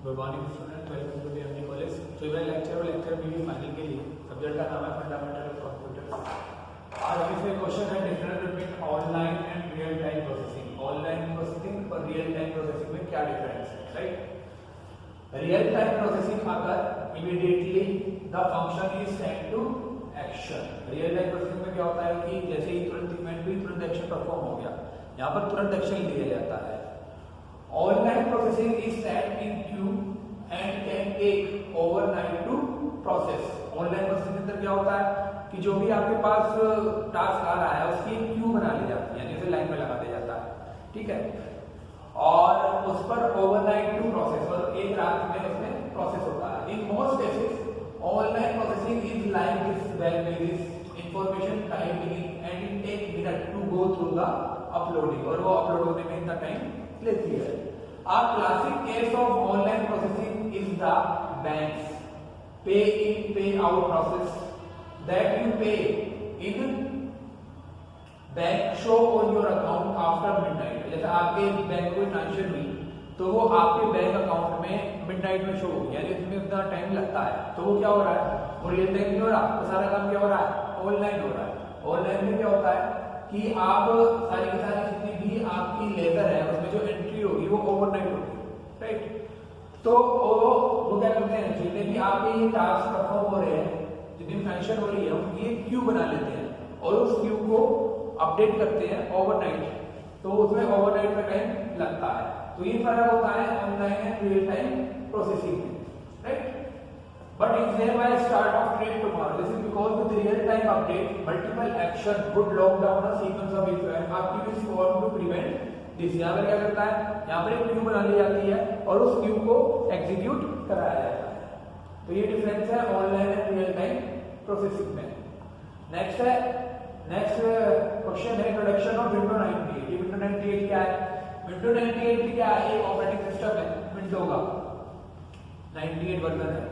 Good morning student, welcome to MG college. तो ये lecture बीवी फाइनल के लिए सब्जेक्ट का नाम है फंडामेंटल ऑफ कंप्यूटर। आज इसमें क्वेश्चन है difference between online and real time processing. Online processing और रियल टाइम प्रोसेसिंग में क्या डिफरेंस है, राइट। रियल टाइम प्रोसेसिंग अगर immediately the function is set to action. Real time processing में क्या होता है कि जैसे ही तुरंत इवेंट हुई तुरंत एक्शन परफॉर्म हो गया, यहाँ पर तुरंत एक्शन लिया जाता है। Online processing is set in queue and can take overnight to process. Online processing के अंदर क्या होता है कि जो भी आपके पास टास्क आ रहा है उसकी एक क्यू बना ली जाती है, यानी उसे लाइन में लगा दिया जाता है, ठीक है, और उस पर ओवरनाइट टू प्रोसेस, और एक रात में उसमें प्रोसेस होता है। In most cases online processing is like this well with this information typing and it take minute to go through the uploading, और वो अपलोड होने में इतना टाइम लेती है। A classic case of online processing is the bank's pay in pay out process that you pay in bank show on your account after midnight। जैसे आपके bank को ट्रांजेक्शन हुई तो वो आपके बैंक अकाउंट में मिडनाइट में शो होगी, यानी इसमें उतना टाइम लगता है, तो वो क्या हो रहा है, वो रियल टाइम नहीं हो रहा, तो सारा काम क्या हो रहा है, ऑनलाइन हो रहा है। ऑनलाइन में क्या होता है कि आप सारी की सारी जितनी भी आपकी लेबर है उसमें जो एंट्री होगी वो ओवरनाइट होगी, राइट। तो वो क्या करते हैं, जितने भी आपके ये टास्क परफॉर्म हो रहे हैं, जितनी फंक्शन हो रही है उनकी एक क्यू बना लेते हैं और उस क्यू को अपडेट करते हैं ओवरनाइट, तो उसमें ओवरनाइट का टाइम लगता है। तो ये फर्क होता है online and real time processing में, right. But exam I start of trade tomorrow. This is because with real-time update, multiple action would lock down a sequence of events. आपकी भी form to prevent this. यहाँ पर क्या करता है, यहाँ पर एक क्यू बना ली जाती है और उस क्यू को एग्जीक्यूट कराया जाता है। तो ये डिफरेंस है online and real time processing में। नेक्स्ट क्वेश्चन है इंट्रोडक्शन ऑफ विंडो 98। विंडो 98 क्या है? विंडो 98 क्या है? एक ऑपरेटिंग सिस्टम है विंडो का, 98 वर्जन है।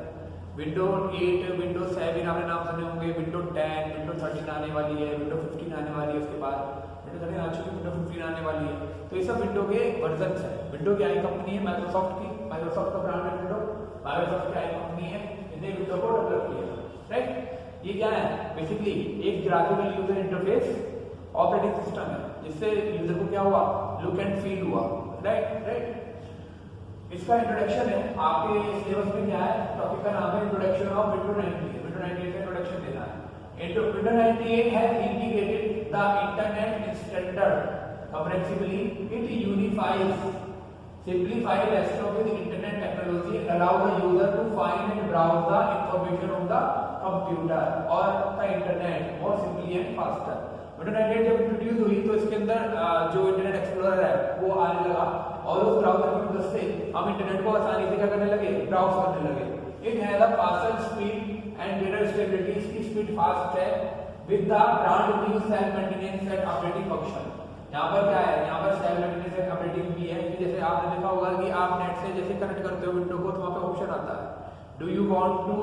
विंडो 8, विंडो 7 आपने नाम सुने होंगे, विंडो 10, विंडो 13 आने वाली है, विंडो 15 आने वाली है, उसके बाद विंडो 13 आ चुकी है, विंडो 15 आने वाली है। तो ये सब विंडो के वर्जन्स है। विंडो की आई कंपनी है माइक्रोसॉफ्ट की, माइक्रोसॉफ्ट का ब्रांड है विंडो, माइक्रोसॉफ्ट की आई कंपनी है, इसने विंडो को डेवलप किया, राइट। ये क्या है, बेसिकली एक graphical user interface operating system है जिससे यूजर को क्या हुआ, लुक एंड फील हुआ, राइट। इसका इंट्रोडक्शन है आपके सिलेबस में, क्या है, टॉपिक का नाम है इंट्रोडक्शन ऑफ विंडो 98। विंडो 98 का इंट्रोडक्शन देना है। Window 98 has integrated the internet standard comprehensively. It unifies simplified desktop with internet technology, allow the user to find and browse the information on the computer or the internet more simply and faster। Window 98 जब introduce हुई तो इसके अंदर जो internet explorer है वो आने लगा और उस ब्राउजर की मदद से हम इंटरनेट को आसानी से क्या करने लगे, ब्राउज करने लगे। It has a faster speed and greater stability. इसकी स्पीड फास्ट है with the brand new self maintenance and updating function. यहाँ पर क्या है, यहाँ पर सेल्फ मेंटेनेंस एंड अपडेटिंग भी है कि जैसे आपने देखा होगा कि आप नेट से जैसे कनेक्ट करते हो विंडो को तो वहाँ पे ऑप्शन आता है, do you want to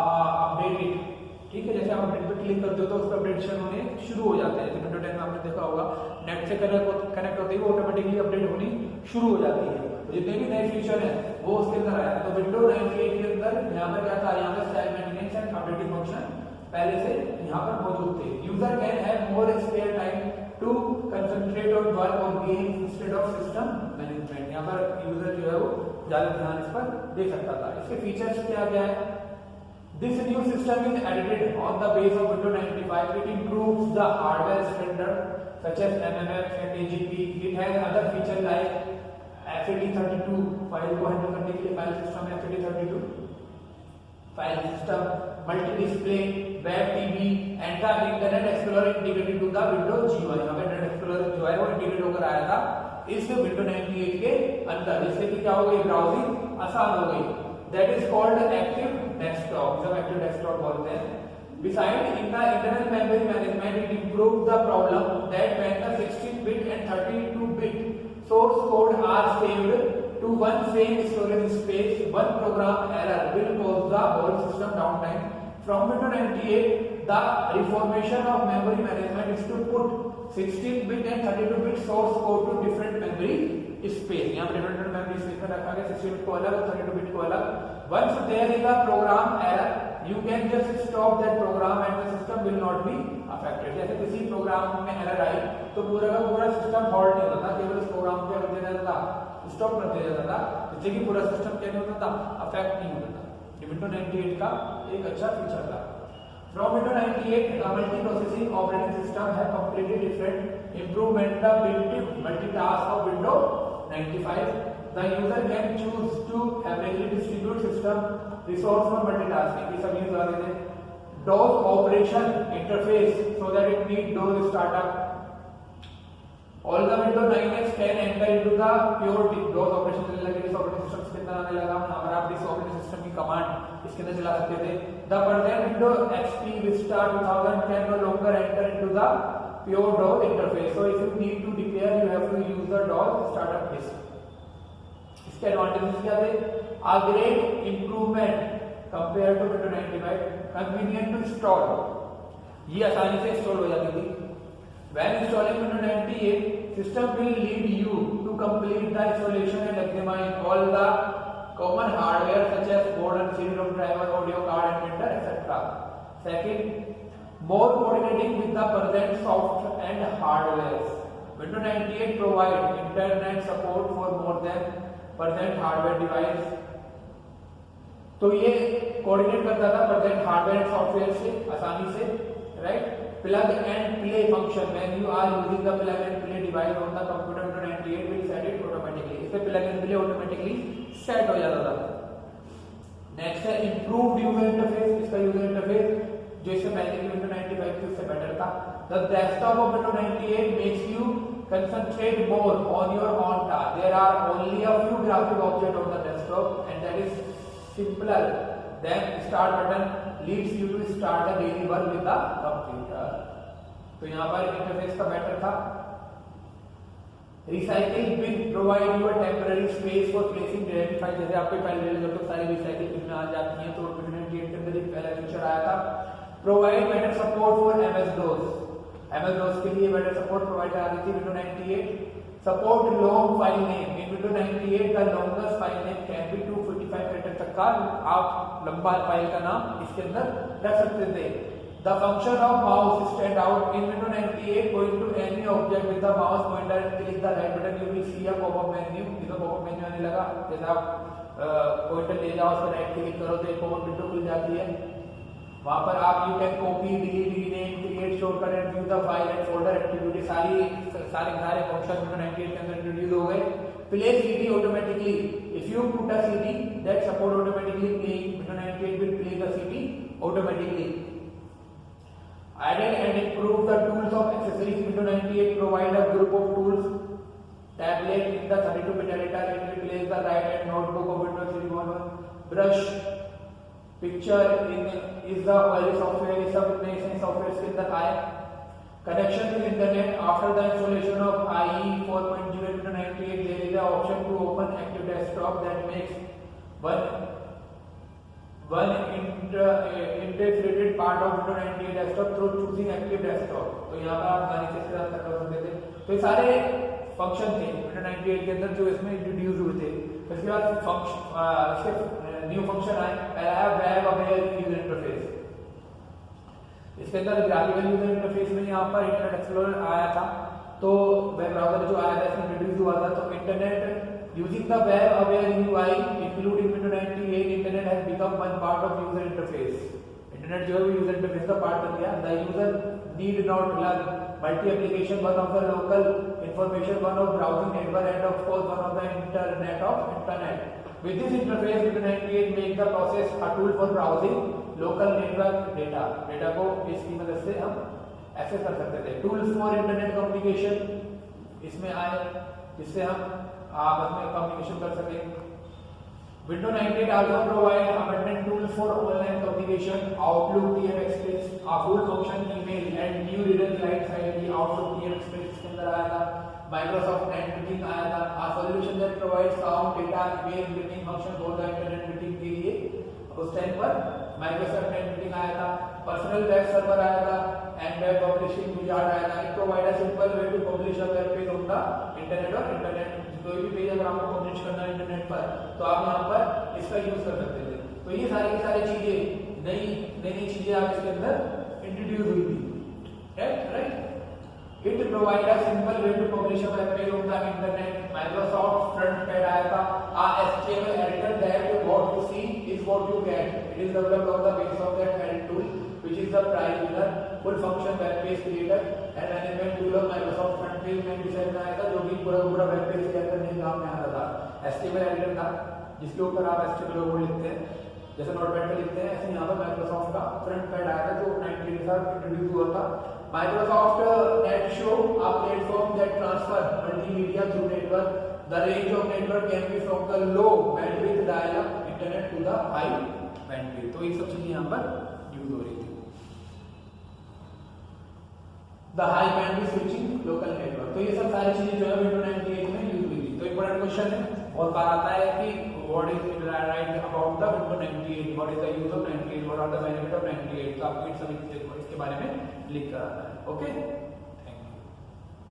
update it, ठीक है। जैसे आप अपडेट पे क्लिक करते हो तो उस पर अपडेशन होने शुरू हो जाते हैं। जैसे विंडो 10 में आपने देखा होगा नेट से कनेक्ट होते ही वो ऑटोमेटिकली अपडेट होनी शुरू हो जाती है। तो जितने भी नए फीचर हैं वो उसके अंदर आया। तो विंडो 98 के अंदर यहाँ पर क्या था, यहाँ पर self maintenance and updating function पहले से यहाँ पर मौजूद थे। User can have more spare time to concentrate on work और games instead of system management. यहाँ पर यूजर जो है वो ज्यादा ध्यान इस पर दे सकता था। इसके फीचर्स क्या क्या है, this new system is edited on the base of Windows 95. It improves the hardware standard such as MMF and AGP. It has other features like FAT32 file को हैंडल करने के लिए फाइल सिस्टम है FAT32 file system, multi display, web TV and the internet explorer integrated to the Windows GUI। यहाँ पे internet explorer जो है वो इंटीग्रेट होकर आया था इस विंडो 98 के अंदर, जिससे कि क्या हो गई, ब्राउजिंग आसान हो गई। That is called active desktop, जब active desktop बोलते हैं। Besides, in the internal memory management, it improves the problem that when the 16-bit and 32-bit source code are saved to one same storage space, one program error will cause the whole system downtime. From Windows 98, the reformation of memory management is to put 16-bit and 32-bit source code to different memory space. यहाँ पर different memory space में रखा गया, 16 bit को अलग और 32 bit को अलग। Once there is a program error you can just stop that program and the system will not be affected. जैसे किसी प्रोग्राम में एरर आई तो पूरा का पूरा सिस्टम हॉल्ट नहीं होता था, केवल उस प्रोग्राम को कर दिया जाता था, स्टॉप कर दिया जाता था, जिससे कि पूरा सिस्टम क्या नहीं होता था, अफेक्ट नहीं होता था। ये विंडो 98 का एक अच्छा फीचर था। From Windows 98, a multi-processing operating system has completely different improvement the built-in multitask of Windows 95. The user can choose to averagely distribute system resource for multitasking. ये सब यूज आ रहे थे। DOS operation interface so that it need DOS startup. All the Windows 9X can enter into the pure DOS operation चलने लगे, इस operating system के अंदर आने लगा। यहाँ पर आप इस ऑपरेटिंग सिस्टम की कमांड इसके अंदर चला सकते थे। The present Windows XP Vista 2000 can no longer enter into the pure DOS interface. So if you need to declare, you have to use the DOS startup disk. इसके advantages क्या थे? A great improvement compared to Windows 95. Convenient to install. ये आसानी से install हो जाती थी। When installing Windows 98, system will lead you to complete the installation and examine all the common hardware such as board and CD-ROM driver, audio card and printer, etc. Second, more coordinating with the present software and hardware. Windows 98 provides internet support for more than present hardware device. तो ये coordinate करता था present hardware and software से आसानी से, right. Plug and play function, when you are using the plug and play device on the computer, Windows 98 will set it automatically. इस पे plug and play automatically set हो जाता था। Next है improved user interface. इसका user interface जो इससे पहले की Windows 95 थी उससे बेटर था। The desktop of Windows 98 makes you concentrate more on your own task. There are only a few graphic objects on the desktop and that is simpler than start button leads you to start the daily work with the computer. तो यहाँ पर interface का better था। Recycle bin provide you a temporary space for placing direct file. जैसे आपके file direct तो सारी recycle बिन में आ जाती हैं, तो Windows 98 के अंदर एक पहला फीचर आया था। Provide better support for MS-DOS के लिए बेटर सपोर्ट प्रोवाइड करा दी थी Windows 98। Support long file name in Windows 98 the longest file name can be 255 character तक का आप लंबा फाइल का नाम इसके अंदर रख सकते थे। The function of mouse stand out in Windows 98 going to any object with the mouse pointer and click the right button you will see a popup menu. इधर पॉपअप मेन्यू आने लगा, जैसे आप पॉइंटर ले जाओ उस पर राइट क्लिक करो तो एक पॉपअप विंडो खुल जाती है। वहां पर आप you can copy, delete, rename, create, shortcut and view the file and folder activity, सारे फंक्शन Windows 98 के अंदर इंट्रोड्यूस हो गए। Play CD automatically, if you put a CD that support automatically playing, Windows 98 will play the CD automatically. Added and improved the tools of accessories. Windows 98 provide a group of tools. Tablet in the 32-bit editor, it replaces the right hand notebook of Windows 3.1. Brush picture is the early software, ये सब नए software के अंदर आए। Connection to internet after the installation of IE 4.0 Windows 98, there is an option to open active desktop that makes one integrated part of Windows 98 desktop through choosing active desktop. तो यहाँ पर आप आसानी से इस्तेमाल कर सकते थे। तो ये सारे फंक्शन थे Windows 98 के अंदर जो इसमें इंट्रोड्यूस हुए थे। इसके बाद इसके न्यू फंक्शन आए। पहला है वेब अवेयर यूजर इंटरफेस। इसके अंदर ग्राफिकल यूजर इंटरफेस में यहाँ पर इंटरनेट एक्सप्लोरर आया था, तो वेब ब्राउजर जो आया था इसमें इंट्रोड्यूस हुआ था। तो internet using the web aware UI including Windows 98, internet has become one part of user interface. Internet जो है वो यूजर इंटरफेस का पार्ट बन गया। The user need not learn multi application, one of the local information, one of browsing network end of course one of the internet of internet. With this interface, Windows 98 make the process a tool for browsing local network data. Data को इसकी मदद से हम access कर सकते थे। Tools for internet communication इसमें आए, जिससे हम आपस में कम्युनिकेशन कर सके। Windows 98 also provide abundant tools for online communication. Outlook TM Express, a full function email and new reader client side Outlook TM Express इसके अंदर आया था। Microsoft Net Meeting आया था, a solution that provides sound, data, email, meeting function for the internet meeting के लिए। उस time पर Microsoft Net Meeting आया था, पर्सनल वेब सर्वर आया था, and web publishing wizard आया था। It provide a simple way to publish a web page on the internet or internet कोई भी पेज अगर आपको पब्लिश करना है इंटरनेट पर तो आप यहाँ पर इसका यूज कर सकते थे। तो ये सारी की सारी चीजें नई चीजें आप इसके अंदर इंट्रोड्यूस हुई थी, right. It provide a simple way to publish a web page on the internet. Microsoft front pad आया था, HTML editor that what you see is what you get. It is developed on the basis of that Helm tool, which is the prize winner, full function web page creator and management tool of Microsoft front page में design आया था, जो कि पूरा web page तैयार करने के काम में आ रहा था। HTML editor था जिसके ऊपर आप HTML लोगो लिखते हैं, जैसे नोटपैड पे लिखते हैं, ऐसे यहाँ पर माइक्रोसॉफ्ट का फ्रंट पैड आया था जो 90 के साथ इंट्रोड्यूस हुआ था। Microsoft Net Show, a platform that transfer multimedia through network. The range of network can be from the low bandwidth dial-up internet to the high bandwidth. तो ये सब चीजें यहाँ पर यूज हो रही थी। The high bandwidth switching local network, तो ये सब सारी चीजें जो है Windows 98 में यूज हुई थी। तो इम्पोर्टेंट क्वेश्चन है, बहुत बार आता है कि what is right about the Windows 98, what is the use of 98, what are the benefit of 98, तो आपको इन सभी इसके बारे में लिख कर आता है। ओके।